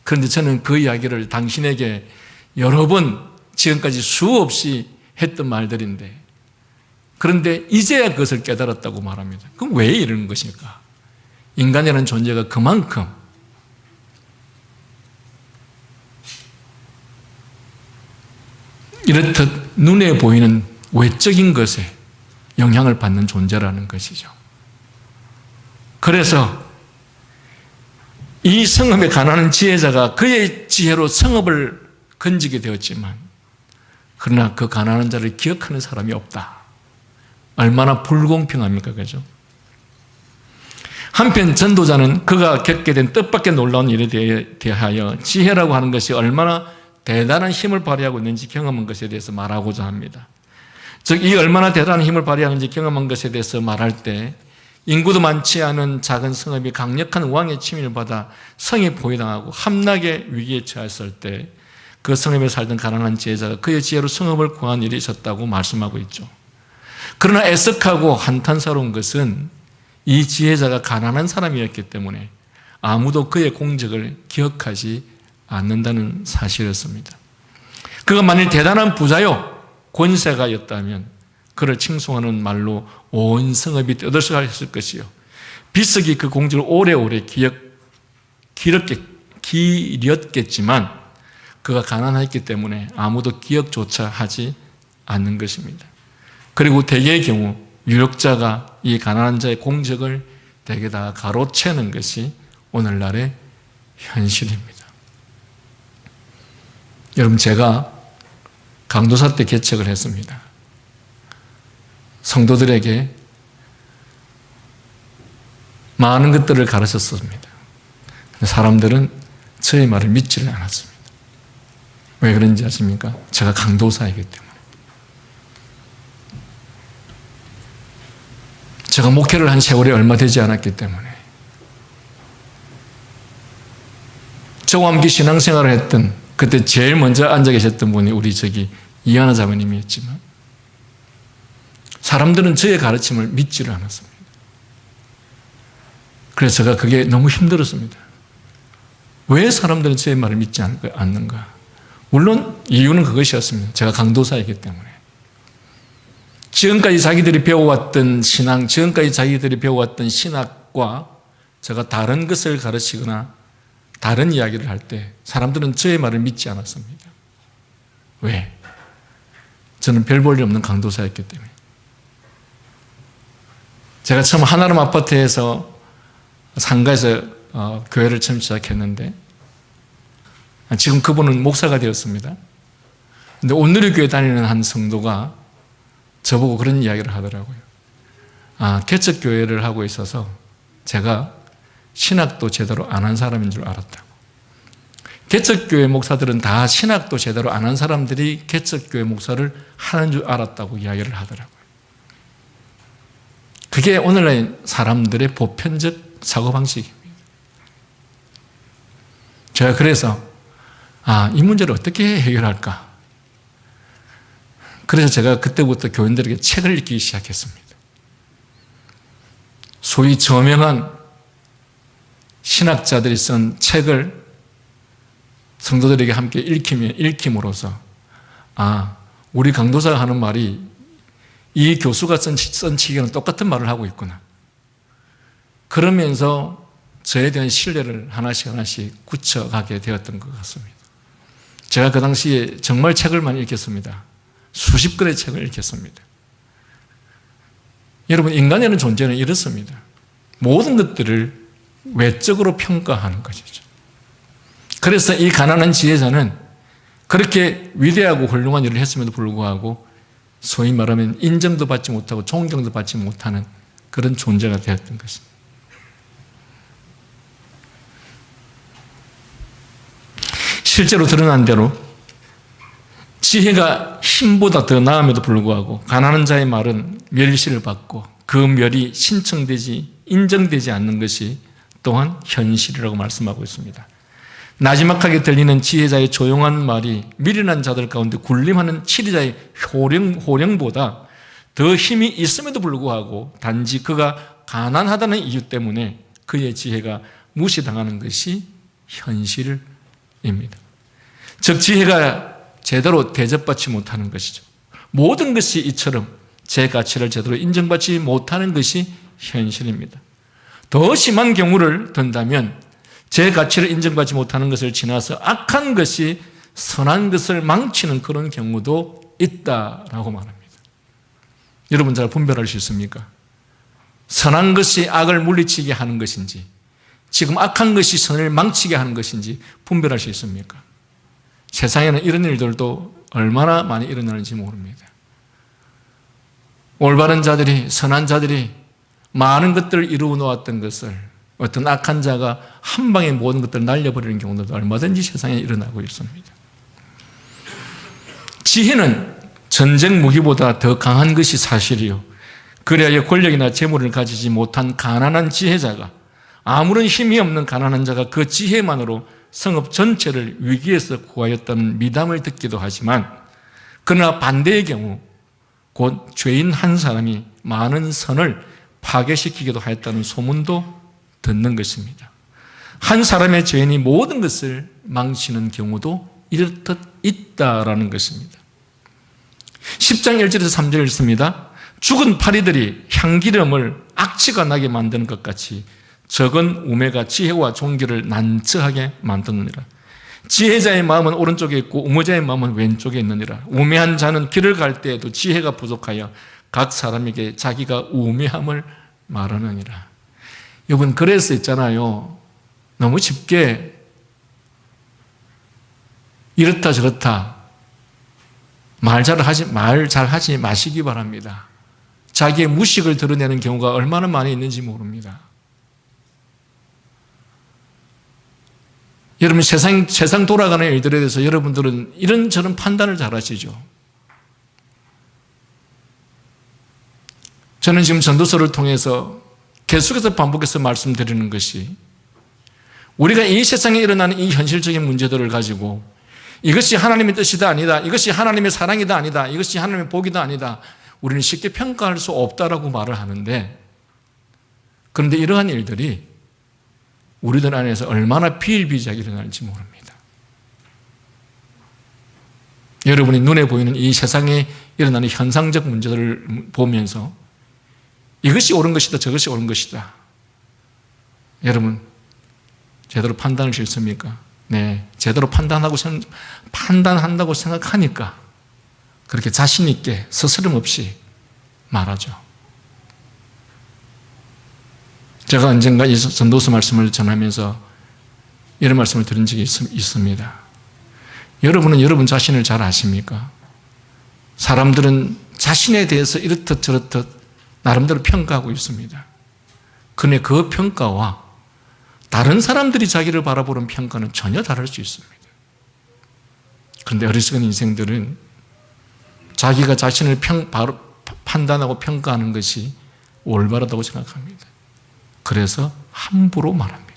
그런데 저는 그 이야기를 당신에게 여러 번 지금까지 수없이 했던 말들인데 그런데 이제야 그것을 깨달았다고 말합니다. 그럼 왜 이러는 것일까? 인간이라는 존재가 그만큼 이렇듯 눈에 보이는 외적인 것에 영향을 받는 존재라는 것이죠. 그래서 이 성읍에 가난한 지혜자가 그의 지혜로 성읍을 건지게 되었지만 그러나 그 가난한 자를 기억하는 사람이 없다. 얼마나 불공평합니까? 그죠? 한편 전도자는 그가 겪게 된 뜻밖의 놀라운 일에 대하여 지혜라고 하는 것이 얼마나 대단한 힘을 발휘하고 있는지 경험한 것에 대해서 말하고자 합니다. 즉, 이 얼마나 대단한 힘을 발휘하는지 경험한 것에 대해서 말할 때 인구도 많지 않은 작은 성읍이 강력한 왕의 침입을 받아 성이 포위당하고 함락의 위기에 처했을 때 그 성읍에 살던 가난한 지혜자가 그의 지혜로 성읍을 구한 일이 있었다고 말씀하고 있죠. 그러나 애석하고 한탄스러운 것은 이 지혜자가 가난한 사람이었기 때문에 아무도 그의 공적을 기억하지 않는다는 사실이었습니다. 그가 만일 대단한 부자요 권세가였다면 그를 칭송하는 말로 온 성읍이 떠들썩했을 것이요 비석이 그 공적을 오래오래 기렸겠지만 그가 가난했기 때문에 아무도 기억조차 하지 않는 것입니다. 그리고 대개의 경우 유력자가 이 가난한 자의 공적을 대개 다 가로채는 것이 오늘날의 현실입니다. 여러분, 제가 강도사 때 개척을 했습니다. 성도들에게 많은 것들을 가르쳤습니다. 사람들은 저의 말을 믿지를 않았습니다. 왜 그런지 아십니까? 제가 강도사이기 때문에. 제가 목회를 한 세월이 얼마 되지 않았기 때문에. 저와 함께 신앙생활을 했던 그때 제일 먼저 앉아 계셨던 분이 우리 이하나 자매님이었지만 사람들은 저의 가르침을 믿지를 않았습니다. 그래서 제가 그게 너무 힘들었습니다. 왜 사람들은 저의 말을 믿지 않는가? 물론 이유는 그것이었습니다. 제가 강도사이기 때문에. 지금까지 자기들이 배워왔던 신앙, 지금까지 자기들이 배워왔던 신학과 제가 다른 것을 가르치거나 다른 이야기를 할 때 사람들은 저의 말을 믿지 않았습니다. 왜? 저는 별 볼 일 없는 강도사였기 때문에. 제가 처음 한아름 아파트에서 상가에서 교회를 처음 시작했는데 지금 그분은 목사가 되었습니다. 근데 온누리교회 다니는 한 성도가 저보고 그런 이야기를 하더라고요. 개척교회를 하고 있어서 제가 신학도 제대로 안 한 사람인 줄 알았다고. 개척교회 목사들은 다 신학도 제대로 안 한 사람들이 개척교회 목사를 하는 줄 알았다고 이야기를 하더라고요. 그게 오늘날 사람들의 보편적 사고방식입니다. 제가 그래서 이 문제를 어떻게 해결할까? 그래서 제가 그때부터 교인들에게 책을 읽기 시작했습니다. 소위 저명한 신학자들이 쓴 책을 성도들에게 함께 읽힘으로써 우리 강도사가 하는 말이 이 교수가 쓴 책에는 똑같은 말을 하고 있구나. 그러면서 저에 대한 신뢰를 하나씩 굳혀가게 되었던 것 같습니다. 제가 그 당시에 정말 책을 많이 읽겠습니다. 수십 권의 책을 읽겠습니다. 여러분, 인간이라는 존재는 이렇습니다. 모든 것들을 외적으로 평가하는 것이죠. 그래서 이 가난한 지혜자는 그렇게 위대하고 훌륭한 일을 했음에도 불구하고 소위 말하면 인정도 받지 못하고 존경도 받지 못하는 그런 존재가 되었던 것입니다. 실제로 드러난 대로 지혜가 힘보다 더 나음에도 불구하고 가난한 자의 말은 멸시를 받고 그 멸이 신청되지 인정되지 않는 것이 또한 현실이라고 말씀하고 있습니다. 나지막하게 들리는 지혜자의 조용한 말이 미련한 자들 가운데 군림하는 치리자의 호령보다 더 힘이 있음에도 불구하고 단지 그가 가난하다는 이유 때문에 그의 지혜가 무시당하는 것이 현실입니다. 즉 지혜가 제대로 대접받지 못하는 것이죠. 모든 것이 이처럼 제 가치를 제대로 인정받지 못하는 것이 현실입니다. 더 심한 경우를 든다면 제 가치를 인정받지 못하는 것을 지나서 악한 것이 선한 것을 망치는 그런 경우도 있다라고 말합니다. 여러분 잘 분별할 수 있습니까? 선한 것이 악을 물리치게 하는 것인지 지금 악한 것이 선을 망치게 하는 것인지 분별할 수 있습니까? 세상에는 이런 일들도 얼마나 많이 일어나는지 모릅니다. 올바른 자들이, 선한 자들이 많은 것들을 이루어 놓았던 것을 어떤 악한 자가 한 방에 모든 것들을 날려버리는 경우도 얼마든지 세상에 일어나고 있습니다. 지혜는 전쟁 무기보다 더 강한 것이 사실이요. 그래야 권력이나 재물을 가지지 못한 가난한 지혜자가, 아무런 힘이 없는 가난한 자가 그 지혜만으로 성읍 전체를 위기에서 구하였다는 미담을 듣기도 하지만, 그러나 반대의 경우 곧 죄인 한 사람이 많은 선을 파괴시키기도 하였다는 소문도 듣는 것입니다. 한 사람의 죄인이 모든 것을 망치는 경우도 이렇듯 있다라는 것입니다. 10장 1절에서 3절을 읽습니다. 죽은 파리들이 향기름을 악취가 나게 만드는 것 같이 적은 우매가 지혜와 존귀를 난처하게 만드느니라. 지혜자의 마음은 오른쪽에 있고 우매자의 마음은 왼쪽에 있느니라. 우매한 자는 길을 갈 때에도 지혜가 부족하여 각 사람에게 자기가 우매함을 말하느니라. 여러분, 그래서 있잖아요. 너무 쉽게 이렇다 저렇다 말 잘 하지 마시기 바랍니다. 자기의 무식을 드러내는 경우가 얼마나 많이 있는지 모릅니다. 여러분, 세상 돌아가는 일들에 대해서 여러분들은 이런저런 판단을 잘 하시죠. 저는 지금 전도서를 통해서 계속해서 반복해서 말씀드리는 것이, 우리가 이 세상에 일어나는 이 현실적인 문제들을 가지고 이것이 하나님의 뜻이다 아니다, 이것이 하나님의 사랑이다 아니다, 이것이 하나님의 복이다 아니다, 우리는 쉽게 평가할 수 없다라고 말을 하는데, 그런데 이러한 일들이 우리들 안에서 얼마나 비일비재하게 일어날지 모릅니다. 여러분이 눈에 보이는 이 세상에 일어나는 현상적 문제들을 보면서 이것이 옳은 것이다, 저것이 옳은 것이다. 여러분, 제대로 판단을 짓습니까? 네, 제대로 판단한다고 생각하니까 그렇게 자신 있게 스스럼 없이 말하죠. 제가 언젠가 이 전도서 말씀을 전하면서 이런 말씀을 드린 적이 있습니다. 여러분은 여러분 자신을 잘 아십니까? 사람들은 자신에 대해서 이렇듯 저렇듯 나름대로 평가하고 있습니다. 그런데 그 평가와 다른 사람들이 자기를 바라보는 평가는 전혀 다를 수 있습니다. 그런데 어리석은 인생들은 자기가 자신을 판단하고 평가하는 것이 올바르다고 생각합니다. 그래서 함부로 말합니다.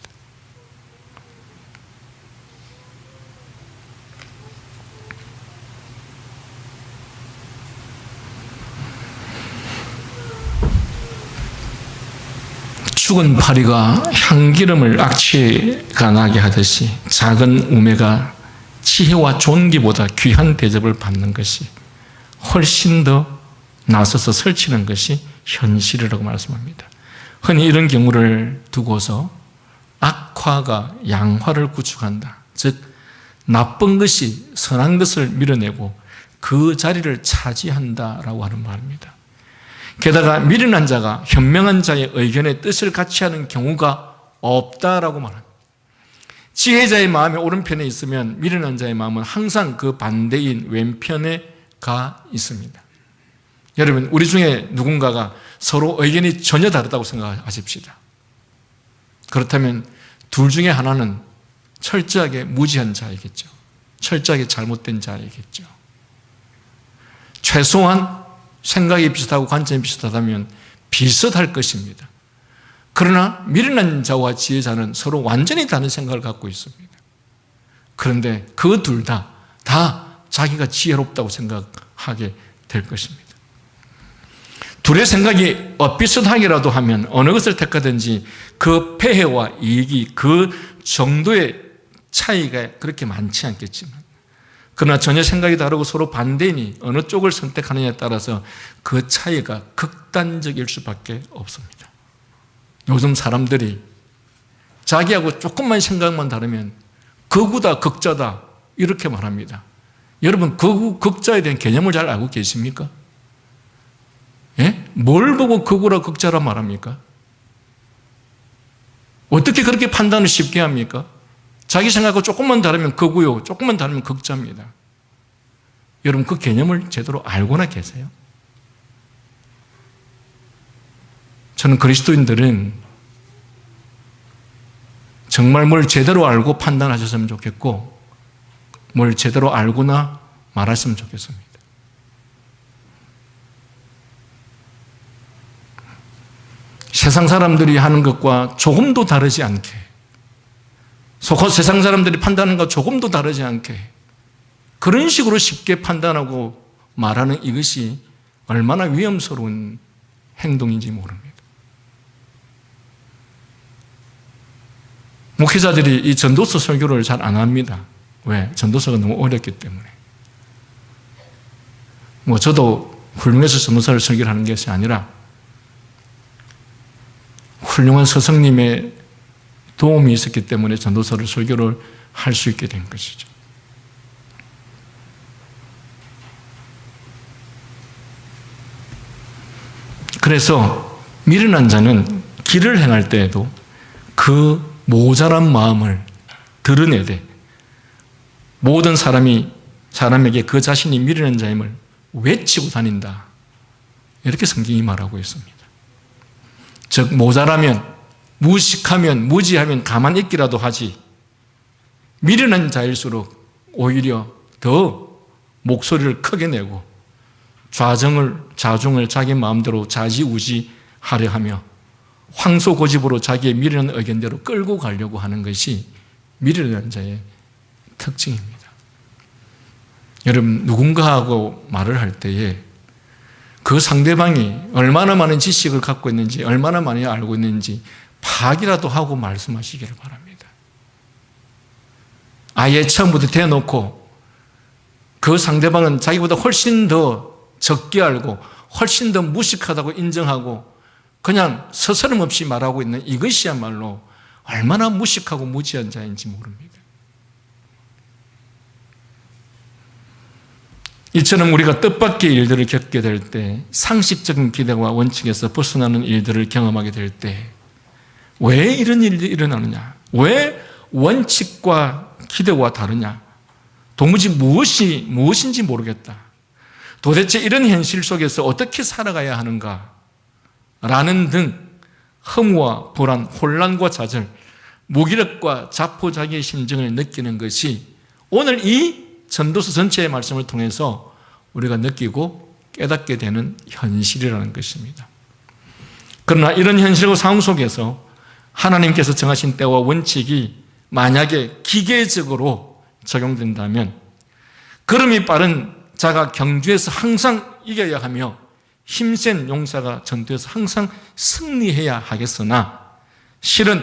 죽은 파리가 향기름을 악취가 나게 하듯이 작은 우매가 지혜와 존귀보다 귀한 대접을 받는 것이 훨씬 더 나서서 설치는 것이 현실이라고 말씀합니다. 흔히 이런 경우를 두고서 악화가 양화를 구축한다. 즉 나쁜 것이 선한 것을 밀어내고 그 자리를 차지한다라고 하는 말입니다. 게다가 미련한 자가 현명한 자의 의견에 뜻을 같이 하는 경우가 없다라고 말합니다. 지혜자의 마음이 오른편에 있으면 미련한 자의 마음은 항상 그 반대인 왼편에 가 있습니다. 여러분, 우리 중에 누군가가 서로 의견이 전혀 다르다고 생각하십시다. 그렇다면 둘 중에 하나는 철저하게 무지한 자이겠죠. 철저하게 잘못된 자이겠죠. 최소한 생각이 비슷하고 관점이 비슷하다면 비슷할 것입니다. 그러나 미련한 자와 지혜자는 서로 완전히 다른 생각을 갖고 있습니다. 그런데 그 둘 다 자기가 지혜롭다고 생각하게 될 것입니다. 둘의 생각이 비슷하기라도 하면 어느 것을 택하든지 그 폐해와 이익이 그 정도의 차이가 그렇게 많지 않겠지만, 그러나 전혀 생각이 다르고 서로 반대이니 어느 쪽을 선택하느냐에 따라서 그 차이가 극단적일 수밖에 없습니다. 요즘 사람들이 자기하고 조금만 생각만 다르면 극우다, 극자다 이렇게 말합니다. 여러분, 극우, 극자에 대한 개념을 잘 알고 계십니까? 예? 뭘 보고 극우라 극자라 말합니까? 어떻게 그렇게 판단을 쉽게 합니까? 자기 생각하고 조금만 다르면 극우요, 조금만 다르면 극자입니다. 여러분, 그 개념을 제대로 알고나 계세요? 저는 그리스도인들은 정말 뭘 제대로 알고 판단하셨으면 좋겠고, 뭘 제대로 알고나 말했으면 좋겠습니다. 세상 사람들이 하는 것과 조금도 다르지 않게, 세상 사람들이 판단하는 것과 조금도 다르지 않게 그런 식으로 쉽게 판단하고 말하는 이것이 얼마나 위험스러운 행동인지 모릅니다. 목회자들이 이 전도서 설교를 잘 안 합니다. 왜? 전도서가 너무 어렵기 때문에. 저도 훌륭해서 전도서를 설교를 하는 것이 아니라 훌륭한 스승님의 도움이 있었기 때문에 전도서를 설교를 할 수 있게 된 것이죠. 그래서 미련한 자는 길을 행할 때에도 그 모자란 마음을 드러내되 모든 사람에게 그 자신이 미련한 자임을 외치고 다닌다. 이렇게 성경이 말하고 있습니다. 즉 모자라면, 무식하면, 무지하면 가만히 있기라도 하지, 미련한 자일수록 오히려 더 목소리를 크게 내고 자중을 자기 마음대로 좌지우지하려 하며 황소고집으로 자기의 미련한 의견대로 끌고 가려고 하는 것이 미련한 자의 특징입니다. 여러분, 누군가하고 말을 할 때에 그 상대방이 얼마나 많은 지식을 갖고 있는지, 얼마나 많이 알고 있는지 파악이라도 하고 말씀하시기를 바랍니다. 아예 처음부터 대놓고 그 상대방은 자기보다 훨씬 더 적게 알고 훨씬 더 무식하다고 인정하고 그냥 서스럼없이 말하고 있는 이것이야말로 얼마나 무식하고 무지한 자인지 모릅니다. 이처럼 우리가 뜻밖의 일들을 겪게 될 때, 상식적인 기대와 원칙에서 벗어나는 일들을 경험하게 될 때, 왜 이런 일들이 일어나느냐? 왜 원칙과 기대와 다르냐? 도무지 무엇인지 모르겠다. 도대체 이런 현실 속에서 어떻게 살아가야 하는가? 라는 등 허무와 불안, 혼란과 좌절, 무기력과 자포자기의 심정을 느끼는 것이 오늘 이 전도서 전체의 말씀을 통해서 우리가 느끼고 깨닫게 되는 현실이라는 것입니다. 그러나 이런 현실과 상황 속에서 하나님께서 정하신 때와 원칙이 만약에 기계적으로 적용된다면 걸음이 빠른 자가 경주에서 항상 이겨야 하며 힘센 용사가 전투에서 항상 승리해야 하겠으나 실은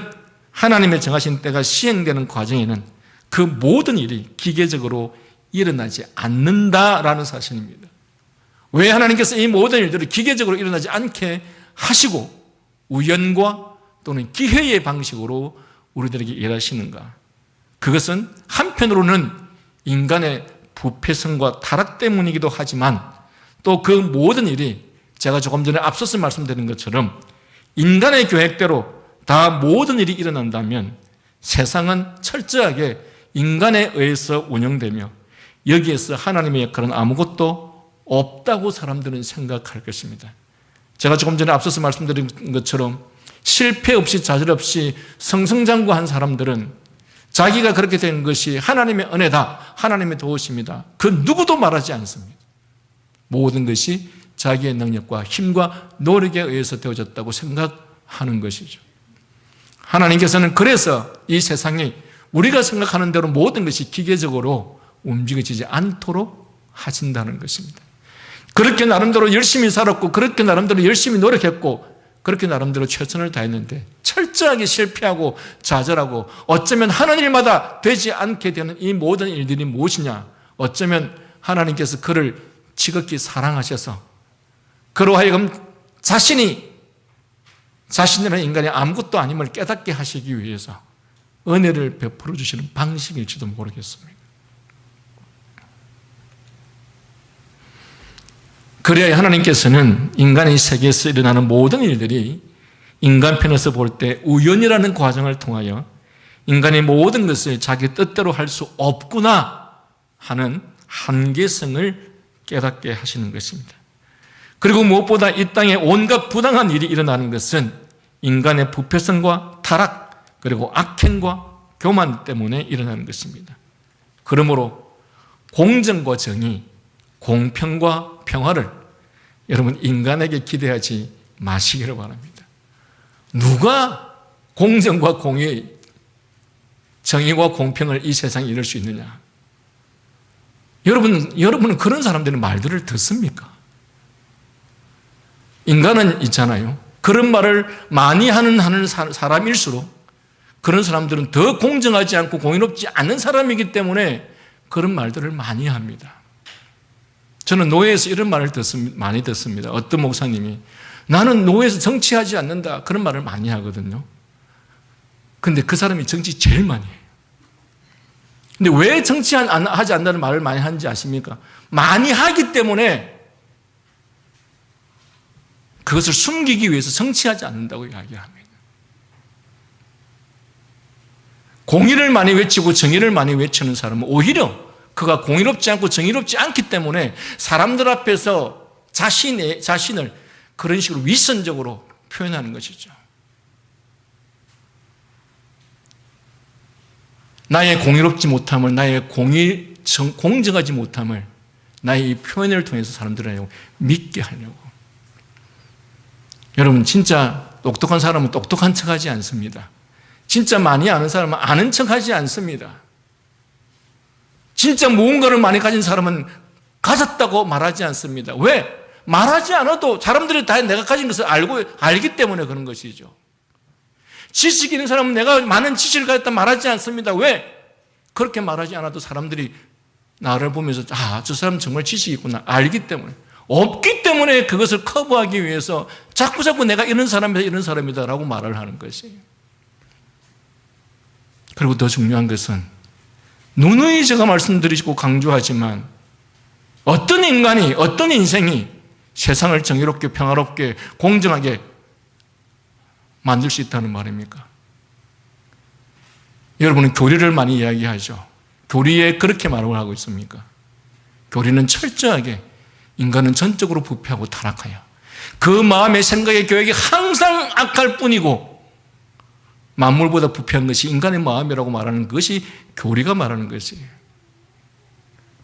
하나님의 정하신 때가 시행되는 과정에는 그 모든 일이 기계적으로 일어나지 않는다라는 사실입니다. 왜 하나님께서 이 모든 일들을 기계적으로 일어나지 않게 하시고 우연과 또는 기회의 방식으로 우리들에게 일하시는가? 그것은 한편으로는 인간의 부패성과 타락 때문이기도 하지만 또 그 모든 일이 제가 조금 전에 앞서서 말씀드린 것처럼 인간의 계획대로 다 모든 일이 일어난다면 세상은 철저하게 인간에 의해서 운영되며 여기에서 하나님의 역할은 아무것도 없다고 사람들은 생각할 것입니다. 제가 조금 전에 앞서서 말씀드린 것처럼 실패 없이 좌절 없이 승승장구한 사람들은 자기가 그렇게 된 것이 하나님의 은혜다, 하나님의 도우심이다, 그 누구도 말하지 않습니다. 모든 것이 자기의 능력과 힘과 노력에 의해서 되어졌다고 생각하는 것이죠. 하나님께서는 그래서 이 세상이 우리가 생각하는 대로 모든 것이 기계적으로 움직여지지 않도록 하신다는 것입니다. 그렇게 나름대로 열심히 살았고 그렇게 나름대로 열심히 노력했고 그렇게 나름대로 최선을 다했는데 철저하게 실패하고 좌절하고 어쩌면 하는 일마다 되지 않게 되는 이 모든 일들이 무엇이냐? 어쩌면 하나님께서 그를 지극히 사랑하셔서 그로 하여금 자신이라는 인간이 아무것도 아님을 깨닫게 하시기 위해서 은혜를 베풀어 주시는 방식일지도 모르겠습니다. 그래야 하나님께서는 인간의 세계에서 일어나는 모든 일들이 인간 편에서 볼 때 우연이라는 과정을 통하여 인간의 모든 것을 자기 뜻대로 할 수 없구나 하는 한계성을 깨닫게 하시는 것입니다. 그리고 무엇보다 이 땅에 온갖 부당한 일이 일어나는 것은 인간의 부패성과 타락 그리고 악행과 교만 때문에 일어나는 것입니다. 그러므로 공정과 정의, 공평과 평화를 여러분 인간에게 기대하지 마시기를 바랍니다. 누가 공정과 공의, 정의와 공평을 이 세상에 이룰 수 있느냐? 여러분은 그런 사람들의 말들을 듣습니까? 인간은 있잖아요. 그런 말을 많이 하는 사람일수록 그런 사람들은 더 공정하지 않고 공의롭지 않은 사람이기 때문에 그런 말들을 많이 합니다. 저는 노예에서 이런 말을 많이 듣습니다. 어떤 목사님이 나는 노예에서 정치하지 않는다 그런 말을 많이 하거든요. 근데 그 사람이 정치 제일 많이 해요. 근데 왜 정치하지 않는다는 말을 많이 하는지 아십니까? 많이 하기 때문에 그것을 숨기기 위해서 정치하지 않는다고 이야기합니다. 공의를 많이 외치고 정의를 많이 외치는 사람은 오히려 그가 공의롭지 않고 정의롭지 않기 때문에 사람들 앞에서 자신을 그런 식으로 위선적으로 표현하는 것이죠. 나의 공의롭지 못함을, 나의 공정하지 못함을 나의 이 표현을 통해서 사람들을 믿게 하려고. 여러분 진짜 똑똑한 사람은 똑똑한 척하지 않습니다. 진짜 많이 아는 사람은 아는 척하지 않습니다. 진짜 무언가를 많이 가진 사람은 가졌다고 말하지 않습니다. 왜? 말하지 않아도 사람들이 다 내가 가진 것을 알기 때문에 그런 것이죠. 지식 있는 사람은 내가 많은 지식을 가졌다 말하지 않습니다. 왜? 그렇게 말하지 않아도 사람들이 나를 보면서 저 사람 정말 지식이 있구나 알기 때문에. 없기 때문에 그것을 커버하기 위해서 자꾸 내가 이런 사람이다 라고 말을 하는 것이에요. 그리고 더 중요한 것은 누누이 제가 말씀드리고 강조하지만 어떤 인간이, 어떤 인생이 세상을 정의롭게 평화롭게 공정하게 만들 수 있다는 말입니까? 여러분은 교리를 많이 이야기하죠. 교리에 그렇게 말을 하고 있습니까? 교리는 철저하게 인간은 전적으로 부패하고 타락하여 그 마음의 생각의 계획이 항상 악할 뿐이고 만물보다 부패한 것이 인간의 마음이라고 말하는 것이 교리가 말하는 것이에요.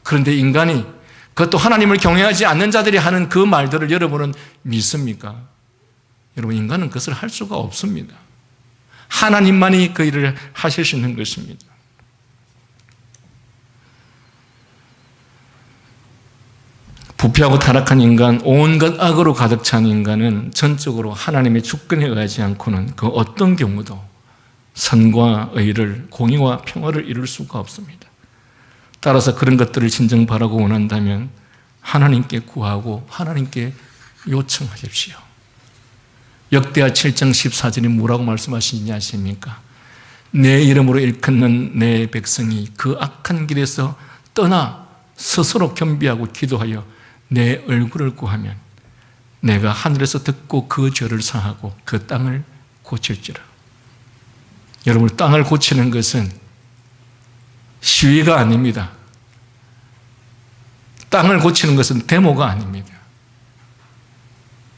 그런데 인간이 그것도 하나님을 경외하지 않는 자들이 하는 그 말들을 여러분은 믿습니까? 여러분, 인간은 그것을 할 수가 없습니다. 하나님만이 그 일을 하실 수 있는 것입니다. 부패하고 타락한 인간, 온갖 악으로 가득 찬 인간은 전적으로 하나님의 주권에 의하지 않고는 그 어떤 경우도 선과 의를, 공의와 평화를 이룰 수가 없습니다. 따라서 그런 것들을 진정 바라고 원한다면 하나님께 구하고 하나님께 요청하십시오. 역대하 7장 14절이 뭐라고 말씀하시는지 아십니까? 내 이름으로 일컫는 내 백성이 그 악한 길에서 떠나 스스로 겸비하고 기도하여 내 얼굴을 구하면 내가 하늘에서 듣고 그 죄를 사하고 그 땅을 고칠지라. 여러분, 땅을 고치는 것은 시위가 아닙니다. 땅을 고치는 것은 데모가 아닙니다.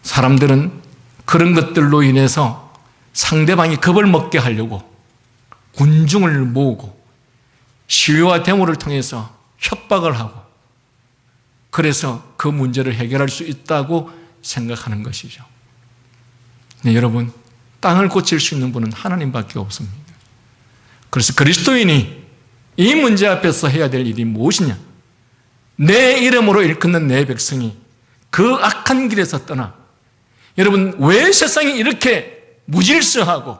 사람들은 그런 것들로 인해서 상대방이 겁을 먹게 하려고 군중을 모으고 시위와 데모를 통해서 협박을 하고 그래서 그 문제를 해결할 수 있다고 생각하는 것이죠. 네, 여러분, 땅을 고칠 수 있는 분은 하나님밖에 없습니다. 그래서 그리스도인이 이 문제 앞에서 해야 될 일이 무엇이냐? 내 이름으로 일컫는 내 백성이 그 악한 길에서 떠나. 여러분, 왜 세상이 이렇게 무질서하고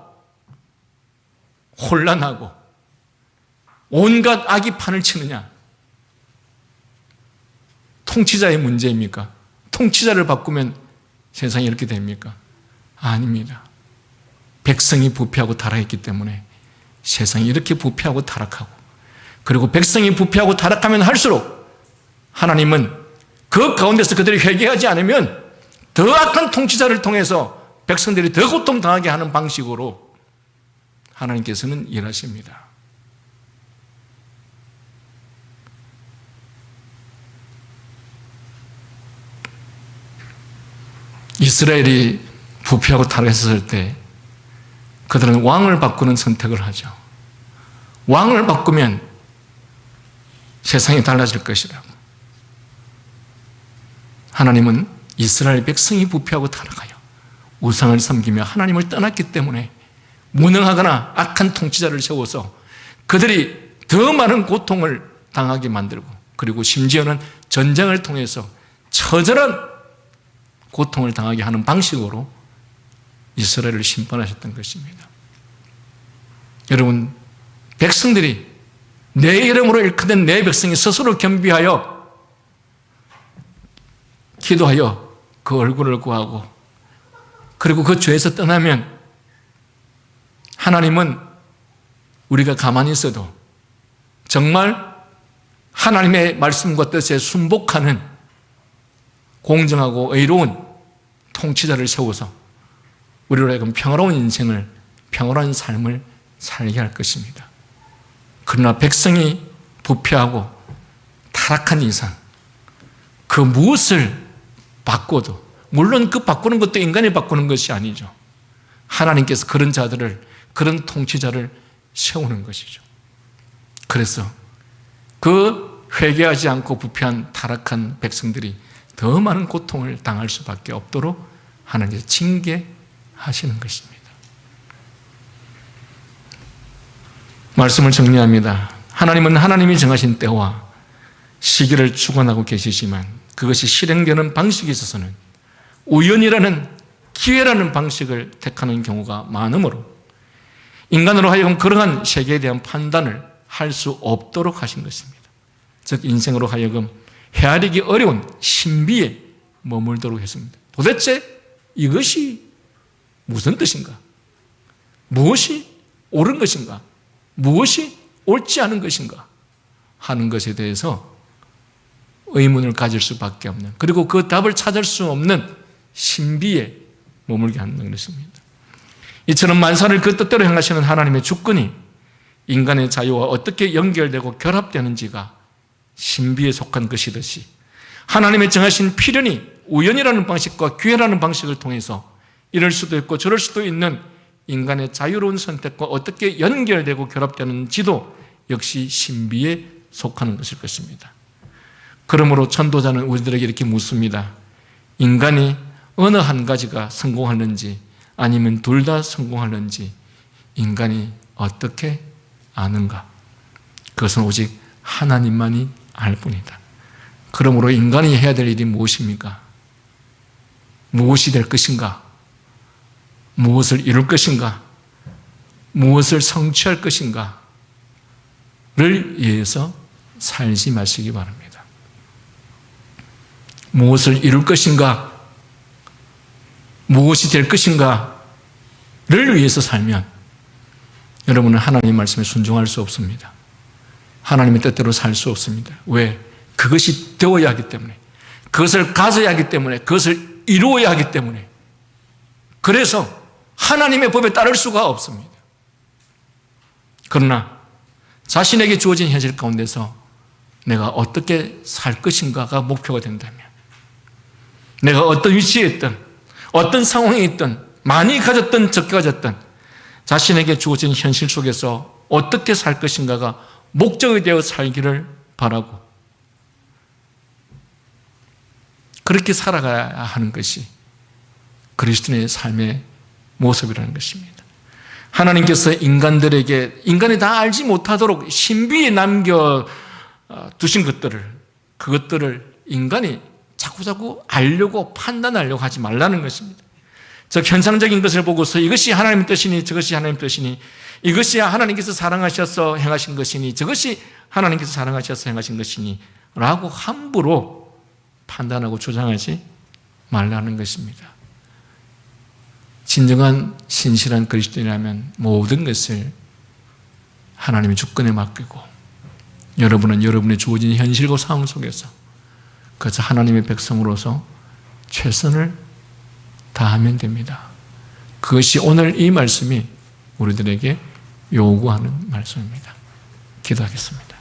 혼란하고 온갖 악이 판을 치느냐? 통치자의 문제입니까? 통치자를 바꾸면 세상이 이렇게 됩니까? 아닙니다. 백성이 부패하고 타락했기 때문에 세상이 이렇게 부패하고 타락하고, 그리고 백성이 부패하고 타락하면 할수록 하나님은 그 가운데서 그들이 회개하지 않으면 더 악한 통치자를 통해서 백성들이 더 고통당하게 하는 방식으로 하나님께서는 일하십니다. 이스라엘이 부패하고 타락했을 때 그들은 왕을 바꾸는 선택을 하죠. 왕을 바꾸면 세상이 달라질 것이라고. 하나님은 이스라엘 백성이 부패하고 타락하여 우상을 섬기며 하나님을 떠났기 때문에 무능하거나 악한 통치자를 세워서 그들이 더 많은 고통을 당하게 만들고, 그리고 심지어는 전쟁을 통해서 처절한 고통을 당하게 하는 방식으로 이스라엘을 심판하셨던 것입니다. 여러분, 백성들이 내 이름으로 일컫는 내 백성이 스스로 겸비하여 기도하여 그 얼굴을 구하고 그리고 그 죄에서 떠나면 하나님은 우리가 가만히 있어도 정말 하나님의 말씀과 뜻에 순복하는 공정하고 의로운 통치자를 세워서 우리로 하여금 평화로운 인생을, 평화로운 삶을 살게 할 것입니다. 그러나 백성이 부패하고 타락한 이상 그 무엇을 바꿔도, 물론 그 바꾸는 것도 인간이 바꾸는 것이 아니죠. 하나님께서 그런 자들을, 그런 통치자를 세우는 것이죠. 그래서 그 회개하지 않고 부패한 타락한 백성들이 더 많은 고통을 당할 수밖에 없도록 하나님께서 징계하시는 것입니다. 말씀을 정리합니다. 하나님은 하나님이 정하신 때와 시기를 주관하고 계시지만 그것이 실행되는 방식에 있어서는 우연이라는 기회라는 방식을 택하는 경우가 많으므로 인간으로 하여금 그러한 세계에 대한 판단을 할 수 없도록 하신 것입니다. 즉 인생으로 하여금 헤아리기 어려운 신비에 머물도록 했습니다. 도대체 이것이 무슨 뜻인가? 무엇이 옳은 것인가? 무엇이 옳지 않은 것인가? 하는 것에 대해서 의문을 가질 수밖에 없는, 그리고 그 답을 찾을 수 없는 신비에 머물게 하는 것입니다. 이처럼 만사를 그 뜻대로 행하시는 하나님의 주권이 인간의 자유와 어떻게 연결되고 결합되는지가 신비에 속한 것이듯이 하나님의 정하신 필연이 우연이라는 방식과 기회라는 방식을 통해서 이럴 수도 있고 저럴 수도 있는 인간의 자유로운 선택과 어떻게 연결되고 결합되는지도 역시 신비에 속하는 것일 것입니다. 그러므로 전도자는 우리들에게 이렇게 묻습니다. 인간이 어느 한 가지가 성공하는지 아니면 둘 다 성공하는지 인간이 어떻게 아는가? 그것은 오직 하나님만이 알 뿐이다. 그러므로 인간이 해야 될 일이 무엇입니까? 무엇이 될 것인가? 무엇을 이룰 것인가? 무엇을 성취할 것인가? 를 위해서 살지 마시기 바랍니다. 무엇을 이룰 것인가? 무엇이 될 것인가? 를 위해서 살면 여러분은 하나님 말씀에 순종할 수 없습니다. 하나님의 뜻대로 살 수 없습니다. 왜? 그것이 되어야 하기 때문에, 그것을 가져야 하기 때문에, 그것을 이루어야 하기 때문에, 그래서 하나님의 법에 따를 수가 없습니다. 그러나 자신에게 주어진 현실 가운데서 내가 어떻게 살 것인가가 목표가 된다면, 내가 어떤 위치에 있든 어떤 상황에 있든 많이 가졌든 적게 가졌든 자신에게 주어진 현실 속에서 어떻게 살 것인가가 목적이 되어 살기를 바라고 그렇게 살아가야 하는 것이 그리스도인의 삶의 모습이라는 것입니다. 하나님께서 인간들에게 인간이 다 알지 못하도록 신비에 남겨 두신 그것들을 인간이 자꾸자꾸 알려고 판단하려고 하지 말라는 것입니다. 즉 현상적인 것을 보고서 이것이 하나님의 뜻이니 저것이 하나님의 뜻이니, 이것이 하나님께서 사랑하셔서 행하신 것이니 저것이 하나님께서 사랑하셔서 행하신 것이니 라고 함부로 판단하고 주장하지 말라는 것입니다. 진정한 신실한 그리스도인이라면 모든 것을 하나님의 주권에 맡기고 여러분은 여러분의 주어진 현실과 상황 속에서 그래서 하나님의 백성으로서 최선을 다하면 됩니다. 그것이 오늘 이 말씀이 우리들에게 요구하는 말씀입니다. 기도하겠습니다.